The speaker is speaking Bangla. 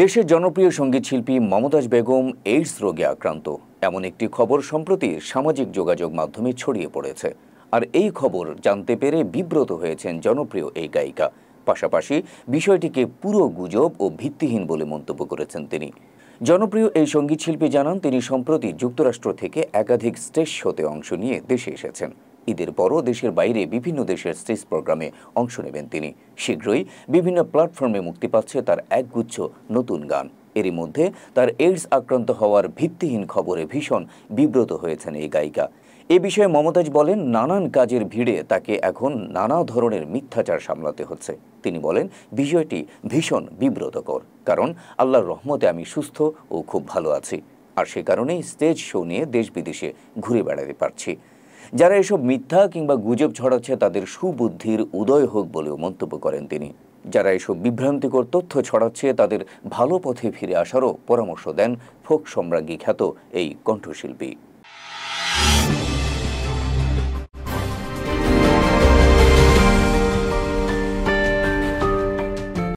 দেশের জনপ্রিয় সঙ্গীতশিল্পী মমতাজ বেগম এইডস রোগে আক্রান্ত এমন একটি খবর সম্প্রতি সামাজিক যোগাযোগ মাধ্যমে ছড়িয়ে পড়েছে। আর এই খবর জানতে পেরে বিব্রত হয়েছেন জনপ্রিয় এই গায়িকা। পাশাপাশি বিষয়টিকে পুরো গুজব ও ভিত্তিহীন বলে মন্তব্য করেছেন তিনি। জনপ্রিয় এই সঙ্গীতশিল্পী জানান, তিনি সম্প্রতি যুক্তরাষ্ট্র থেকে একাধিক স্টেজ শোতে অংশ নিয়ে দেশে এসেছেন। ঈদের পরও দেশের বাইরে বিভিন্ন দেশের স্টেজ প্রোগ্রামে অংশ নেবেন তিনি। শীঘ্রই বিভিন্ন প্ল্যাটফর্মে মুক্তি পাচ্ছে তার একগুচ্ছ নতুন গান। এরই মধ্যে তার এইডস আক্রান্ত হওয়ার ভিত্তিহীন খবরে ভীষণ বিব্রত হয়েছেন এই গায়িকা। এ বিষয়ে মমতাজ বলেন, নানান কাজের ভিড়ে তাকে এখন নানা ধরনের মিথ্যাচার সামলাতে হচ্ছে। তিনি বলেন, বিষয়টি ভীষণ বিব্রতকর, কারণ আল্লাহর রহমতে আমি সুস্থ ও খুব ভালো আছি, আর সে কারণেই স্টেজ শো নিয়ে দেশ বিদেশে ঘুরে বেড়াতে পারছি। যারা এসব মিথ্যা কিংবা গুজব ছড়াচ্ছে তাদের সুবুদ্ধির উদয় হোক বলেও মন্তব্য করেন তিনি। যারা এসব বিভ্রান্তিকর তথ্য ছড়াচ্ছে তাদের ভালো পথে ফিরে আসারও পরামর্শ দেন ফোক সম্রাজ্ঞী খ্যাত এই কণ্ঠশিল্পী।